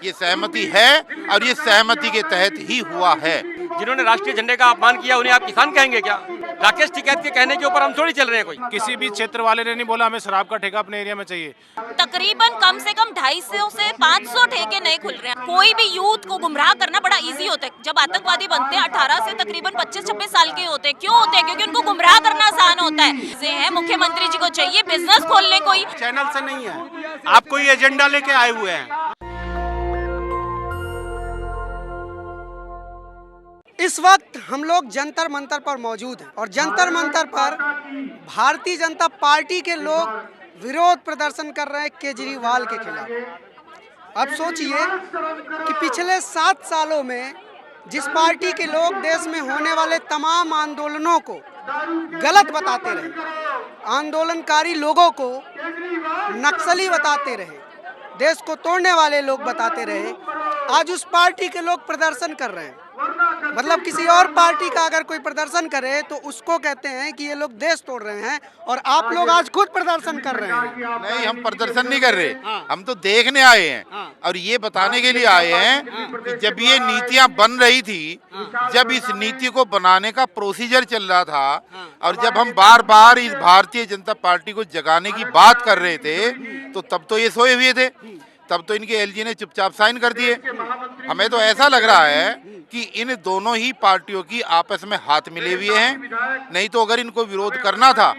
ये सहमति है और ये सहमति के तहत ही हुआ है। जिन्होंने राष्ट्रीय झंडे का अपमान किया उन्हें आप किसान कहेंगे क्या? राकेश टिकैत के कहने के ऊपर हम थोड़ी चल रहे हैं। कोई किसी भी क्षेत्र वाले ने नहीं बोला हमें शराब का ठेका अपने एरिया में चाहिए। तकरीबन कम से कम 250 से 500 ठेके नए खुल रहे हैं। कोई भी यूथ को गुमराह करना बड़ा इजी होता है। जब आतंकवादी बनते हैं 18 से तकरीबन 25-26 साल के होते हैं। क्यों होते हैं? क्योंकि उनको गुमराह करना आसान होता है। मुख्यमंत्री जी को चाहिए बिजनेस खोलने कोई चैनल से नहीं है, आप कोई एजेंडा लेके आए हुए हैं। इस वक्त हम लोग जंतर मंतर पर मौजूद हैं और जंतर मंतर पर भारतीय जनता पार्टी के लोग विरोध प्रदर्शन कर रहे हैं केजरीवाल के खिलाफ। अब सोचिए कि पिछले 7 सालों में जिस पार्टी के लोग देश में होने वाले तमाम आंदोलनों को गलत बताते रहे, आंदोलनकारी लोगों को नक्सली बताते रहे, देश को तोड़ने वाले लोग बताते रहे, आज उस पार्टी के लोग प्रदर्शन कर रहे हैं। मतलब किसी और पार्टी का अगर कोई प्रदर्शन करे तो उसको कहते हैं कि ये लोग देश तोड़ रहे हैं, और आप लोग आज खुद प्रदर्शन कर रहे हैं। नहीं, हम प्रदर्शन नहीं कर रहे, हम तो देखने आए हैं और ये बताने के लिए आए हैं कि जब ये नीतियां बन रही थी, जब इस नीति को बनाने का प्रोसीजर चल रहा था और जब हम बार बार इस भारतीय जनता पार्टी को जगाने की बात कर रहे थे, तो तब तो ये सोए हुए थे, तब तो इनके एलजी ने चुपचाप साइन कर दिए। हमें तो ऐसा लग रहा है कि इन दोनों ही पार्टियों की आपस में हाथ मिले हुए हैं। नहीं तो अगर इनको विरोध करना था,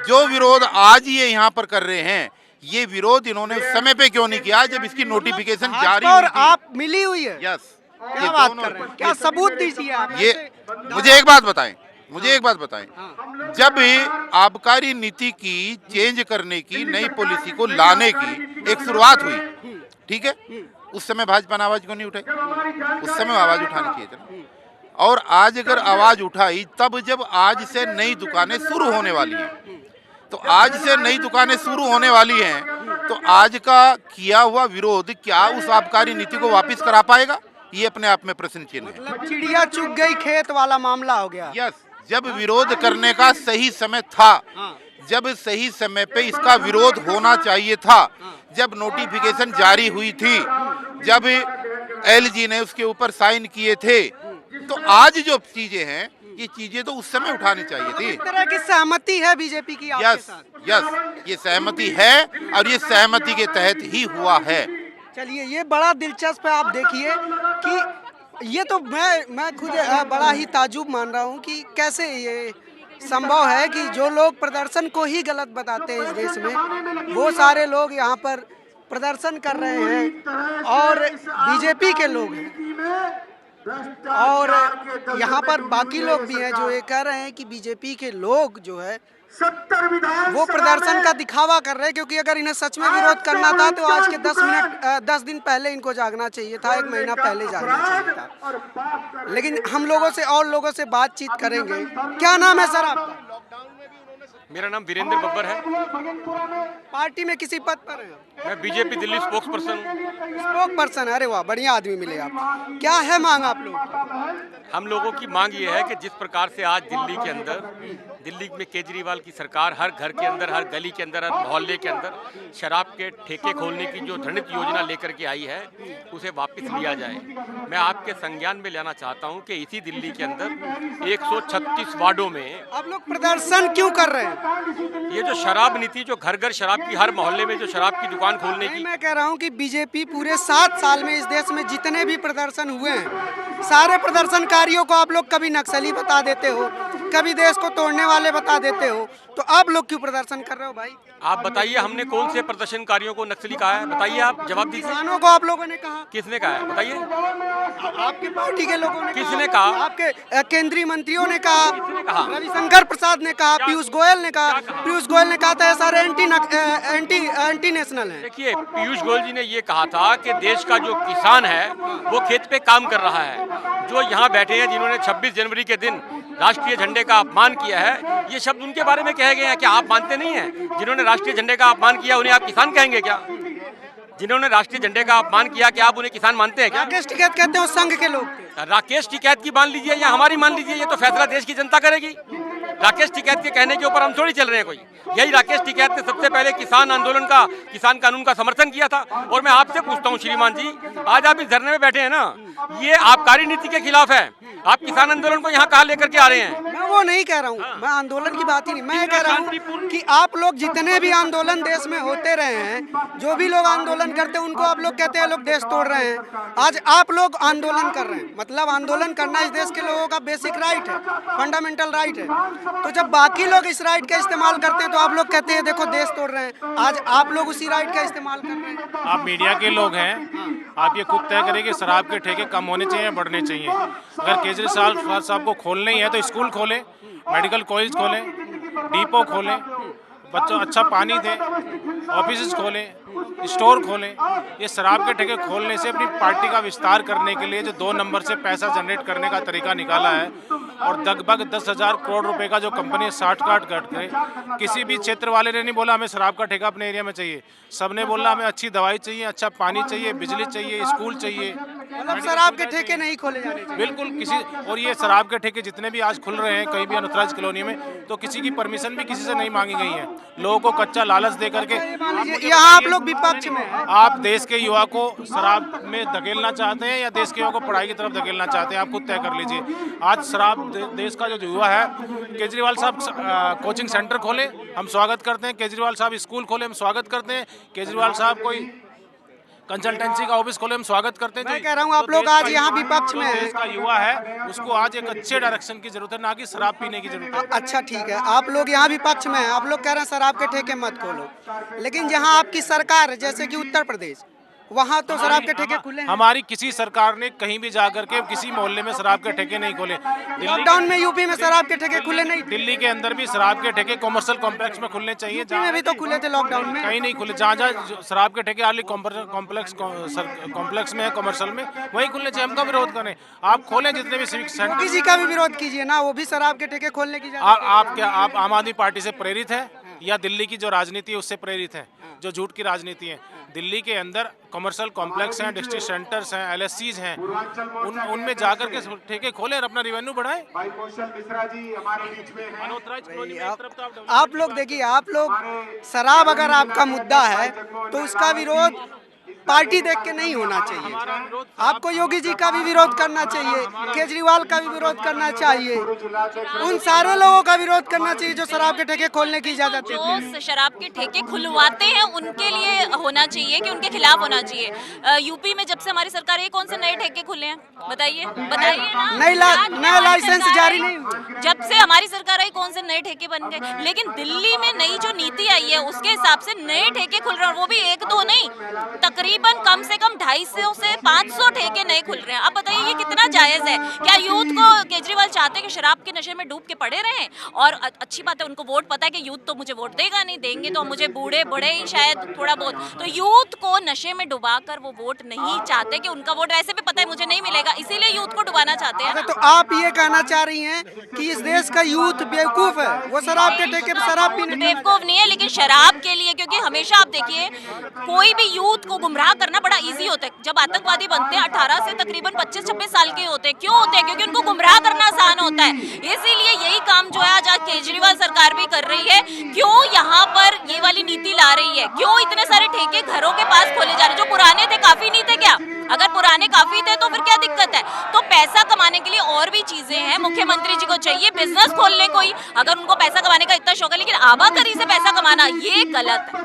जो विरोध आज ये यहाँ पर कर रहे हैं, ये विरोध इन्होंने उस समय पे क्यों नहीं किया जब इसकी नोटिफिकेशन जारी हुई थी? आप मिली हुई है। यस, क्या बात कर रहे हैं? क्या सबूत दीजिए आप। ये मुझे एक बात बताएं, जब आबकारी नीति की चेंज करने की, नई पॉलिसी को लाने की एक शुरुआत हुई, ठीक है, उस समय भाजपा ने आवाज क्यों नहीं उठाई? उस समय आवाज उठानी चाहिए था। और आज अगर आवाज उठाई तब जब आज से नई दुकानें शुरू होने वाली हैं, तो आज से नई दुकानें शुरू होने वाली हैं, तो आज का किया हुआ विरोध क्या उस आबकारी नीति को वापस करा पाएगा? ये अपने आप में प्रश्न चिन्ह है। मतलब चिड़िया चुग गई खेत वाला मामला हो गया। यस, जब विरोध करने का सही समय था, जब सही समय पे इसका विरोध होना चाहिए था, जब नोटिफिकेशन जारी हुई थी, जब एलजी ने उसके ऊपर साइन किए थे, तो आज जो चीजें हैं ये चीजें तो उस समय उठानी चाहिए थी। इस तरह की सहमति है बीजेपी की आपके साथ? यस, ये सहमति है और ये सहमति के तहत ही हुआ है। चलिए, ये बड़ा दिलचस्प है। आप देखिए कि ये तो मैं खुद बड़ा ही ताजुब मान रहा हूँ कि कैसे ये संभव है कि जो लोग प्रदर्शन को ही गलत बताते हैं इस देश में, वो सारे लोग यहाँ पर प्रदर्शन कर रहे हैं और बीजेपी के लोग हैं, और यहाँ पर बाकी लोग भी हैं जो ये कह रहे हैं कि बीजेपी के लोग जो है वो प्रदर्शन का दिखावा कर रहे हैं। क्योंकि अगर इन्हें सच में विरोध करना था तो आज के 10 दिन पहले इनको जागना चाहिए था, 1 महीना पहले जागना चाहिए था। लेकिन हम लोगों से और लोगों से बातचीत करेंगे। क्या नाम है सर आपका? मेरा नाम वीरेंद्र बब्बर है। पार्टी में किसी पद पर है? मैं बीजेपी दिल्ली स्पोक्स पर्सन हूँ। Spoke person? अरे वाह, बढ़िया आदमी मिले आप। क्या है मांग आप लोग? हम लोगों की मांग ये है कि जिस प्रकार से आज दिल्ली के अंदर, दिल्ली में केजरीवाल की सरकार हर घर के अंदर, हर गली के अंदर, हर मोहल्ले के अंदर शराब के ठेके खोलने की जो दृढ़ योजना लेकर के आई है, उसे वापस लिया जाए। मैं आपके संज्ञान में लेना चाहता हूं कि इसी दिल्ली के अंदर 136 वार्डों में आप लोग प्रदर्शन क्यों कर रहे हैं? ये जो शराब नीति, जो घर घर शराब की, हर मोहल्ले में जो शराब की दुकान खोलने की, मैं कह रहा हूं कि बीजेपी पूरे 7 साल में इस देश में जितने भी प्रदर्शन हुए हैं, सारे प्रदर्शनकारियों को आप लोग कभी नक्सली बता देते हो, कभी देश को तोड़ने वाले बता देते हो, तो आप लोग क्यों प्रदर्शन कर रहे हो भाई? आप बताइए, हमने कौन से प्रदर्शनकारियों को नक्सली कहा है? बताइए, आप जवाब दीजिए। किसानों को आप लोगों ने कहा। किसने कहा है? बताइए। आपकी पार्टी के लोगों ने किसने कहा? आपके केंद्रीय मंत्रियों ने कहा, कहा? रविशंकर प्रसाद ने कहा, पीयूष गोयल ने कहा। पीयूष गोयल ने कहा था ये सारे एंटी नेशनल हैं। देखिए, पीयूष गोयल जी ने ये कहा था कि देश का जो किसान है वो खेत पे काम कर रहा है। जो यहाँ बैठे हैं जिन्होंने 26 जनवरी के दिन राष्ट्रीय झंडे का अपमान किया है, ये शब्द उनके बारे में कहे गए हैं। क्या आप मानते नहीं हैं? जिन्होंने राष्ट्रीय झंडे का अपमान किया उन्हें आप किसान कहेंगे क्या? जिन्होंने राष्ट्रीय झंडे का अपमान किया, क्या आप उन्हें किसान मानते हैं क्या? राकेश टिकैत कहते हैं उस संघ के लोग थे। राकेश टिकैत की मान लीजिए या हमारी मान लीजिए, ये तो फैसला देश की जनता करेगी। राकेश टिकैत के कहने के ऊपर हम थोड़ी चल रहे हैं कोई। यही राकेश टिकैत ने सबसे पहले किसान आंदोलन का, किसान कानून का समर्थन किया था। और मैं आपसे पूछता हूं श्रीमान जी, आज आप इस धरने में बैठे हैं ना, ये आबकारी नीति के खिलाफ है। आप किसान आंदोलन को यहाँ कहाँ लेकर के आ रहे हैं? मैं वो नहीं कह रहा हूँ, मैं आंदोलन की बात ही नहीं, मैं ये कह रहा हूँ कि आप लोग जितने भी आंदोलन देश में होते रहे हैं, जो भी लोग आंदोलन करते हैं उनको आप लोग कहते हैं लोग देश तोड़ रहे हैं। आज आप लोग आंदोलन कर रहे हैं, मतलब आंदोलन करना इस देश के लोगों का बेसिक राइट है, फंडामेंटल राइट है। तो जब बाकी लोग इस राइट का इस्तेमाल करते हैं तो आप लोग कहते हैं देखो देश तोड़ रहे हैं। आज आप लोग उसी राइट का इस्तेमाल कर रहे हैं। आप मीडिया के लोग हैं, आप ये खुद तय करें कि शराब के ठेके कम होने चाहिए या बढ़ने चाहिए। अगर केजरीवाल साहब को खोलने ही है तो स्कूल खोलें, मेडिकल कॉलेज खोलें, डिपो खोलें, बच्चों अच्छा पानी दें, ऑफिस खोलें, स्टोर खोलें। ये शराब के ठेके खोलने से अपनी पार्टी का विस्तार करने के लिए जो 2 नंबर से पैसा जनरेट करने का तरीका निकाला है, और लगभग 10,000 करोड़ रुपए का जो कंपनी 60 काट करके, किसी भी क्षेत्र वाले ने नहीं बोला हमें शराब का ठेका अपने एरिया में चाहिए। सबने बोला हमें अच्छी दवाई चाहिए, अच्छा पानी चाहिए, बिजली चाहिए, स्कूल चाहिए। मतलब शराब के ठेके नहीं खोले जाने चाहिए। बिल्कुल किसी, और ये शराब के ठेके जितने भी आज खुल रहे हैं कहीं भी अनथराइज कॉलोनी में, तो किसी की परमिशन भी किसी से नहीं मांगी गई है। लोगों को कच्चा लालच दे करके यहाँ आप लोग विपक्ष में हैं। आप देश के युवा को शराब में धकेलना चाहते हैं या देश के युवा को पढ़ाई की तरफ धकेलना चाहते हैं, आप खुद तय कर लीजिए। आज शराब देश का जो युवा है, केजरीवाल साहब कोचिंग सेंटर खोले, हम स्वागत करते हैं। केजरीवाल साहब स्कूल खोले, हम स्वागत करते हैं। केजरीवाल साहब कोई कंसल्टेंसी का ऑफिस खोले, हम स्वागत करते हैं। मैं कह रहा हूँ आप लोग आज यहाँ विपक्ष में हैं। देश का युवा है, उसको आज एक अच्छे डायरेक्शन की जरूरत है, ना कि शराब पीने की जरूरत है। अच्छा ठीक है, आप लोग यहाँ विपक्ष में हैं, आप लोग कह रहे हैं शराब के ठेके मत खोलो, लेकिन जहाँ आपकी सरकार है जैसे कि उत्तर प्रदेश, वहाँ तो शराब के ठेके खुले हैं। हमारी किसी सरकार ने कहीं भी जाकर के किसी मोहल्ले में शराब के ठेके नहीं खोले। लॉकडाउन में यूपी में शराब के ठेके खुले नहीं थे। दिल्ली के अंदर भी शराब के ठेके कॉमर्शियल कॉम्प्लेक्स में खुलने चाहिए। यूपी में भी तो खुले थे लॉकडाउन में। कहीं नहीं खुले, जहाँ जहाँ शराब के ठेके हाल कॉम्प्लेक्स में है, कॉमर्शियल में, वही खुलने चाहिए। हम का विरोध करें, आप खोलें जितने भी सिविक सेंटर। किसी का भी विरोध कीजिए ना, वो भी शराब के ठेके खोलने की आप क्या आप आम आदमी पार्टी से प्रेरित है या दिल्ली की जो राजनीति है उससे प्रेरित है, जो झूठ की राजनीति है? दिल्ली के अंदर कमर्शियल कॉम्प्लेक्स हैं, डिस्ट्रिक्ट सेंटर्स हैं, एलएससीज हैं, उनमें जाकर के ठेके खोलें और अपना रेवेन्यू बढ़ाएं। आप लोग देखिए, आप लोग शराब अगर आपका मुद्दा है तो उसका विरोध पार्टी देख के नहीं होना चाहिए। आपको योगी जी का भी विरोध करना चाहिए, केजरीवाल का भी विरोध करना चाहिए, उन सारे लोगों का विरोध करना चाहिए जो शराब के ठेके खोलने की इजाजत देते हैं। जो शराब के ठेके खुलवाते हैं उनके लिए होना चाहिए कि उनके खिलाफ होना चाहिए। यूपी में जब से हमारी सरकार है, कौन से नए ठेके खुले हैं? बताइए ना। नया लाइसेंस जारी नहीं हुआ। जब से हमारी सरकार आई कौन से नए ठेके बन गए? लेकिन दिल्ली में नई जो नीति आई है उसके हिसाब से नए ठेके खुल रहे हैं, और वो भी 1-2 नहीं, तकरीबन कम से कम 250 से 500 ठेके नए खुल रहे हैं। अब बताइए ये कितना जायज है? क्या यूथ को केजरीवाल चाहते हैं कि शराब के नशे में डूब के पड़े रहें? और अच्छी बात है, उनको वोट पता है कि यूथ तो मुझे वोट देगा नहीं, देंगे तो मुझे बूढ़े बड़े ही शायद थोड़ा बहुत। तो यूथ को नशे में डुबाकर वो वोट नहीं चाहते कि उनका वोट वैसे भी पता है मुझे नहीं मिलेगा, इसीलिए यूथ को डुबाना चाहते हैं। तो आप ये कहना चाह रही हैं कि इस देश का यूथ बेवकूफ है, वो शराब के ठेके पे शराब पीने? बेवकूफ नहीं है, लेकिन शराब के लिए, क्योंकि हमेशा आप देखिए कोई भी यूथ को गुमराह करना बड़ा इजी होता है। जब आतंकवादी बनते हैं 18 से तकरीबन 25-26 साल के होते हैं। क्यों होते हैं? क्योंकि उनको गुमराह करना आसान होता है। इसीलिए यही काम जो है आज केजरीवाल सरकार भी कर रही है। क्यों यहाँ पर ये वाली नीति ला रही है? क्यों इतने सारे ठेके घरों के पास खोले जा रहे? जो पुराने थे काफी नहीं थे क्या? अगर पुराने काफी थे तो फिर क्या दिक्कत है? तो पैसा कमाने के लिए और भी चीजें हैं। मुख्यमंत्री जी को चाहिए बिजनेस खोलने कोई, अगर उनको पैसा कमाने का इतना शौक है, लेकिन आवाकरी से पैसा कमाना ये गलत है।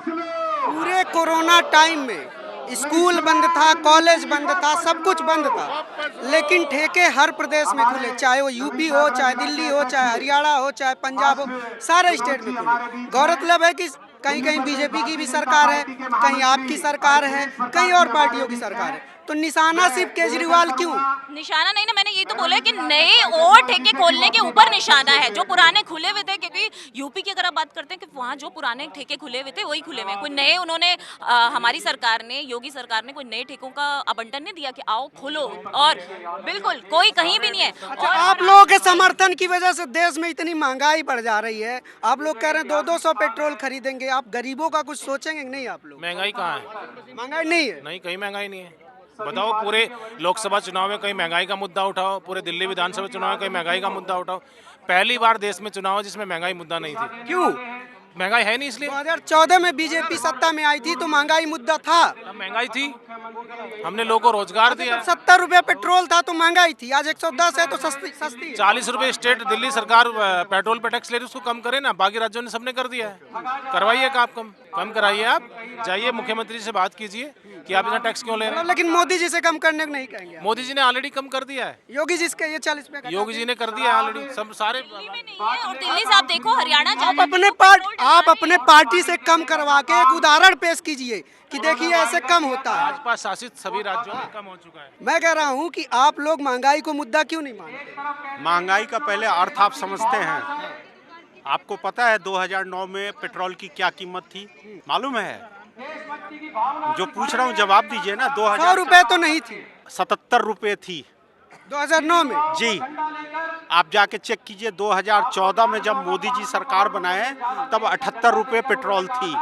पूरे कोरोना टाइम में स्कूल बंद था, कॉलेज बंद था, सब कुछ बंद था, लेकिन ठेके हर प्रदेश में खुले, चाहे वो यूपी हो, चाहे दिल्ली हो, चाहे हरियाणा हो, चाहे पंजाब हो, सारे स्टेट में खुले। गौरतलब है कि कहीं कहीं बीजेपी की भी सरकार है, कहीं आपकी सरकार है, कहीं और पार्टियों की सरकार है, तो निशाना सिर्फ केजरीवाल क्यों? निशाना नहीं ना, मैंने ये तो बोला है कि नए और ठेके खोलने के ऊपर निशाना है। जो पुराने खुले हुए थे, क्योंकि यूपी की अगर आप बात करते हैं कि वहाँ जो पुराने ठेके खुले हुए थे वही खुले हुए हैं। कोई नए उन्होंने हमारी सरकार ने, योगी सरकार ने कोई नए ठेकों का आवंटन नहीं दिया कि आओ खोलो, और बिल्कुल कोई कहीं भी नहीं है। अच्छा, आप लोगों के समर्थन की वजह से देश में इतनी महंगाई बढ़ जा रही है। आप लोग कह रहे हैं 200 पेट्रोल खरीदेंगे, आप गरीबों का कुछ सोचेंगे नहीं? आप लोग महंगाई कहाँ है? महंगाई नहीं है? नहीं, कहीं महंगाई नहीं है। बताओ, पूरे लोकसभा चुनाव में कहीं महंगाई का मुद्दा उठाओ, पूरे दिल्ली विधानसभा चुनाव में कहीं महंगाई का मुद्दा उठाओ। पहली बार देश में चुनाव जिसमें महंगाई मुद्दा नहीं थी। क्यों? महंगाई है नहीं इसलिए। 2014 में बीजेपी सत्ता में आई थी तो महंगाई मुद्दा था। तब महंगाई थी, हमने लोगों को रोजगार दिया। 70 रुपए पेट्रोल था तो महंगाई थी, आज 110 है तो सस्ती है। 40 रुपए स्टेट दिल्ली सरकार पेट्रोल पे टैक्स ले रही है, उसको कम करे ना। बाकी राज्यों ने सबने कर दिया है, करवाइए का आप कम कराइए। आप जाइए मुख्यमंत्री से बात कीजिए कि आप इतना टैक्स क्यों ले रहे हैं। लेकिन मोदी जी से कम करने को नहीं कहेंगे? मोदी जी ने ऑलरेडी कम कर दिया है। योगी जी इसके ये 40 रुपए योगी जी ने कर दिया है ऑलरेडी, सब सारे। दिल्ली में नहीं है, और दिल्ली से आप देखो हरियाणा आप अपने पार्टी से कम करवा के एक उदाहरण पेश कीजिए कि देखिए ऐसे कम होता है। भाजपा शासित सभी राज्यों में कम हो चुका है। मैं कह रहा हूँ कि आप लोग महंगाई को मुद्दा क्यों नहीं मानते? महंगाई का पहले अर्थ आप समझते हैं? आपको पता है 2009 में पेट्रोल की क्या कीमत थी, मालूम है? जो पूछ रहा हूँ जवाब दीजिए ना। 100 रुपए तो नहीं थी, 77 रुपए थी 2009 में। जी, आप जाके चेक कीजिए। 2014 में जब मोदी जी सरकार बनाए तब 78 रुपए पेट्रोल थी,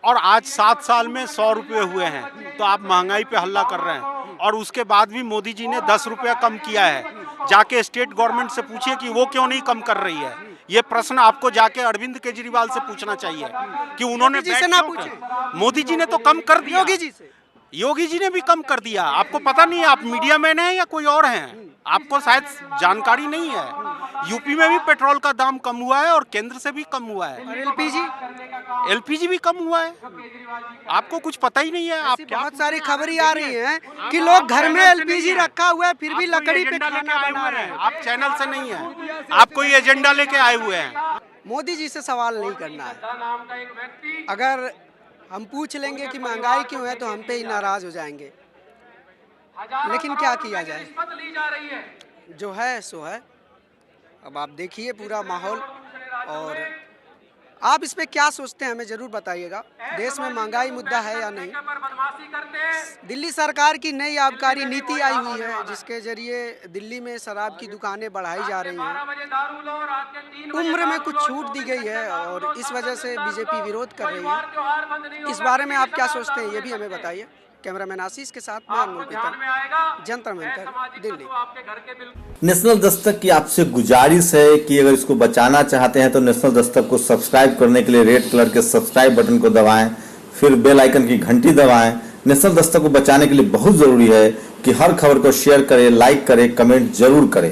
और आज 7 साल में 100 रुपए हुए हैं। तो आप महंगाई पे हल्ला कर रहे हैं, और उसके बाद भी मोदी जी ने 10 रुपया कम किया है। जाके स्टेट गवर्नमेंट से पूछिए कि वो क्यों नहीं कम कर रही है। ये प्रश्न आपको जाके अरविंद केजरीवाल से पूछना चाहिए कि उन्होंने मोदी जी से ना पूछे। मोदी जी ने तो कम कर दिया। योगी जी से? योगी जी ने भी कम कर दिया। आपको पता नहीं है, आप मीडिया मैन हैं या कोई और हैं, आपको शायद जानकारी नहीं है। यूपी में भी पेट्रोल का दाम कम हुआ है और केंद्र से भी कम हुआ है। और एलपीजी भी कम हुआ है। आपको कुछ पता ही नहीं है। आप बहुत सारी खबरें आ रही हैं कि लोग घर में एलपीजी रखा हुआ है फिर भी लकड़ी पे खाना बना रहे हैं। आप चैनल से नहीं है, आप कोई एजेंडा लेके आए हुए हैं। मोदी जी से सवाल नहीं करना है। अगर हम पूछ लेंगे कि महंगाई क्यों है तो हम पे ही नाराज हो जाएंगे। लेकिन क्या किया जाए, जो है सो है। अब आप देखिए पूरा माहौल, और आप इस पे क्या सोचते हैं हमें जरूर बताइएगा। देश में महंगाई मुद्दा है या नहीं? दिल्ली सरकार की नई आबकारी नीति आई हुई है जिसके जरिए दिल्ली में शराब की दुकानें बढ़ाई जा रही हैं, उम्र में कुछ छूट दी गई है, और इस वजह से बीजेपी विरोध कर रही है। इस बारे में आप क्या सोचते हैं ये भी हमें बताइए। कैमरामैन आशीष के साथ मैं अनमोल पीतल, जंतर मंतर, दिल्ली। नेशनल दस्तक की आपसे गुजारिश है कि अगर इसको बचाना चाहते हैं तो नेशनल दस्तक को सब्सक्राइब करने के लिए रेड कलर के सब्सक्राइब बटन को दबाएं, फिर बेल आइकन की घंटी दबाएं। नेशनल दस्तक को बचाने के लिए बहुत जरूरी है कि हर खबर को शेयर करें, लाइक करें, कमेंट जरूर करें।